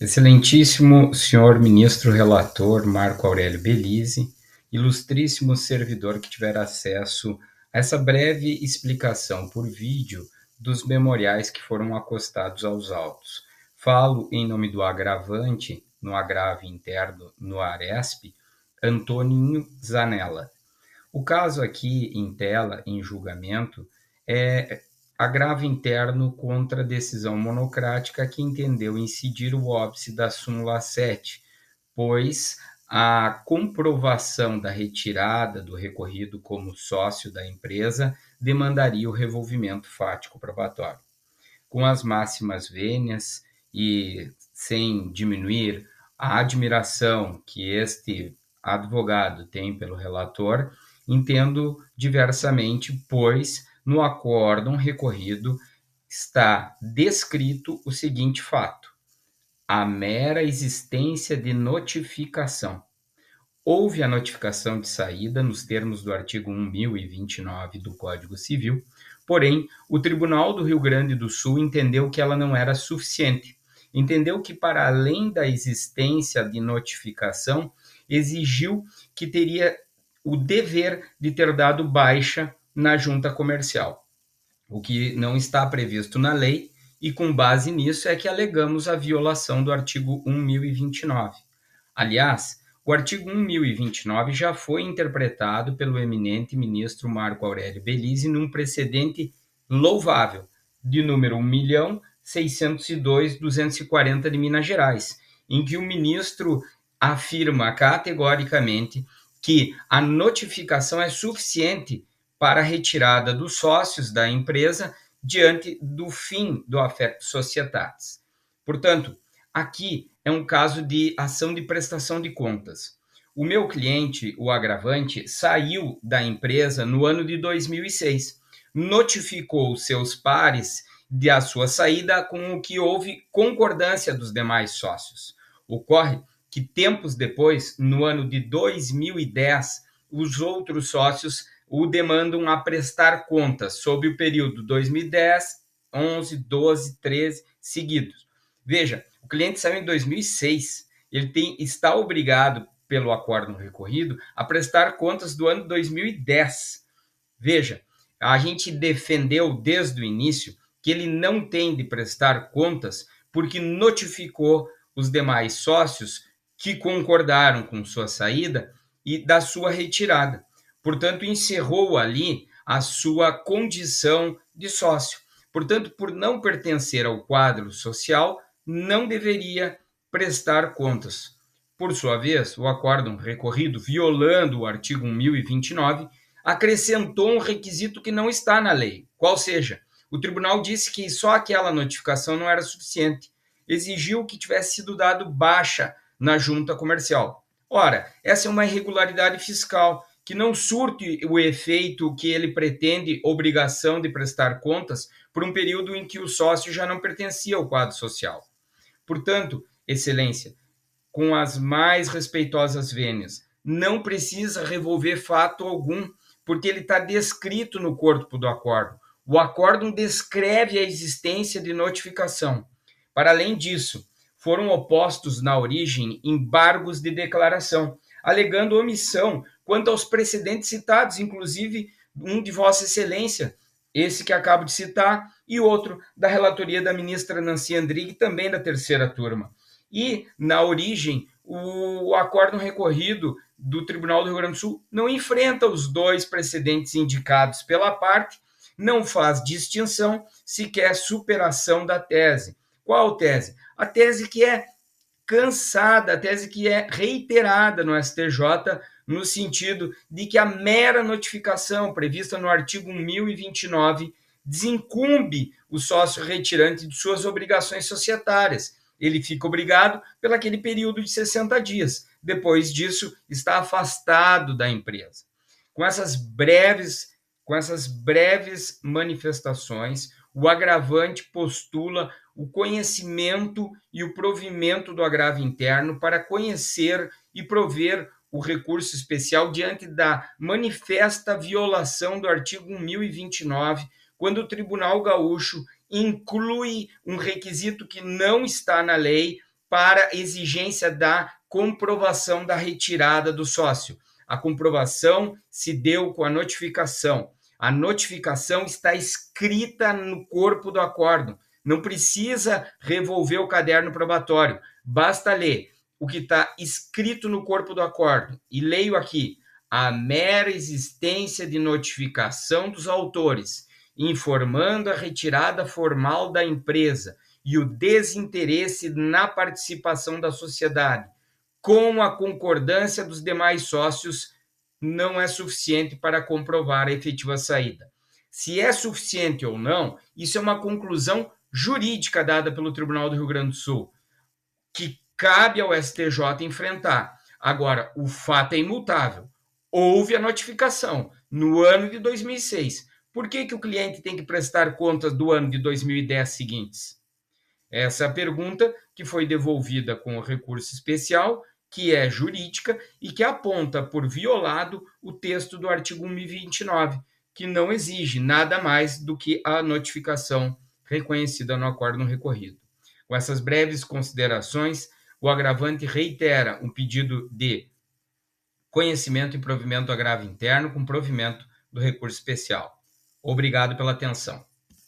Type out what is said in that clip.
Excelentíssimo senhor ministro relator Marco Aurélio Belize, ilustríssimo servidor que tiver acesso a essa breve explicação por vídeo dos memoriais que foram acostados aos autos. Falo em nome do agravante, no agravo interno no Aresp, Antoninho Zanella. O caso aqui em tela, em julgamento, é agravo interno contra a decisão monocrática que entendeu incidir o óbice da súmula 7, pois a comprovação da retirada do recorrido como sócio da empresa demandaria o revolvimento fático probatório. Com as máximas vênias e sem diminuir a admiração que este advogado tem pelo relator, entendo diversamente, pois no acórdão recorrido está descrito o seguinte fato: a mera existência de notificação. Houve a notificação de saída nos termos do artigo 1029 do Código Civil, porém, o Tribunal do Rio Grande do Sul entendeu que ela não era suficiente. Entendeu que, para além da existência de notificação, exigiu que teria o dever de ter dado baixa na junta comercial, o que não está previsto na lei, e com base nisso é que alegamos a violação do artigo 1029. Aliás, o artigo 1029 já foi interpretado pelo eminente ministro Marco Aurélio Belize num precedente louvável, de número 1.602.240 de Minas Gerais, em que o ministro afirma categoricamente que a notificação é suficiente para a retirada dos sócios da empresa diante do fim do affectus societatis. Portanto, aqui é um caso de ação de prestação de contas. O meu cliente, o agravante, saiu da empresa no ano de 2006, notificou seus pares da sua saída com o que houve concordância dos demais sócios. Ocorre que tempos depois, no ano de 2010, os outros sócios o demandam a prestar contas sobre o período 2010, 11, 12, 13 seguidos. Veja, o cliente saiu em 2006, ele está obrigado pelo acórdão recorrido a prestar contas do ano 2010. Veja, a gente defendeu desde o início que ele não tem de prestar contas porque notificou os demais sócios que concordaram com sua saída e da sua retirada. Portanto, encerrou ali a sua condição de sócio. Portanto, por não pertencer ao quadro social, não deveria prestar contas. Por sua vez, o acórdão recorrido, violando o artigo 1029, acrescentou um requisito que não está na lei, qual seja, o tribunal disse que só aquela notificação não era suficiente, exigiu que tivesse sido dado baixa na junta comercial. Ora, essa é uma irregularidade fiscal que não surte o efeito que ele pretende, obrigação de prestar contas, por um período em que o sócio já não pertencia ao quadro social. Portanto, excelência, com as mais respeitosas vênias, não precisa revolver fato algum, porque ele está descrito no corpo do acórdão. O acórdão descreve a existência de notificação. Para além disso, foram opostos na origem embargos de declaração, alegando omissão quanto aos precedentes citados, inclusive um de Vossa Excelência, esse que acabo de citar, e outro da relatoria da ministra Nancy Andrighi, também da terceira turma. E, na origem, o acórdão recorrido do Tribunal do Rio Grande do Sul não enfrenta os dois precedentes indicados pela parte, não faz distinção, sequer superação da tese. Qual tese? A tese que é cansada, a tese que é reiterada no STJ, no sentido de que a mera notificação prevista no artigo 1029 desincumbe o sócio retirante de suas obrigações societárias. Ele fica obrigado pelo aquele período de 60 dias. Depois disso, está afastado da empresa. Com essas breves manifestações, o agravante postula o conhecimento e o provimento do agravo interno para conhecer e prover o recurso especial diante da manifesta violação do artigo 1029, quando o Tribunal Gaúcho inclui um requisito que não está na lei para exigência da comprovação da retirada do sócio. A comprovação se deu com a notificação. A notificação está escrita no corpo do acórdão. Não precisa revolver o caderno probatório. Basta ler o que está escrito no corpo do acórdão. E leio aqui: a mera existência de notificação dos autores, informando a retirada formal da empresa e o desinteresse na participação da sociedade, com a concordância dos demais sócios, não é suficiente para comprovar a efetiva saída. Se é suficiente ou não, isso é uma conclusão jurídica dada pelo Tribunal do Rio Grande do Sul, que cabe ao STJ enfrentar. Agora, o fato é imutável. Houve a notificação no ano de 2006. Por que o cliente tem que prestar contas do ano de 2010 seguintes? Essa é a pergunta que foi devolvida com o recurso especial, que é jurídica e que aponta por violado o texto do artigo 1029, que não exige nada mais do que a notificação reconhecida no acórdão recorrido. Com essas breves considerações, o agravante reitera um pedido de conhecimento e provimento do agravo interno com provimento do recurso especial. Obrigado pela atenção.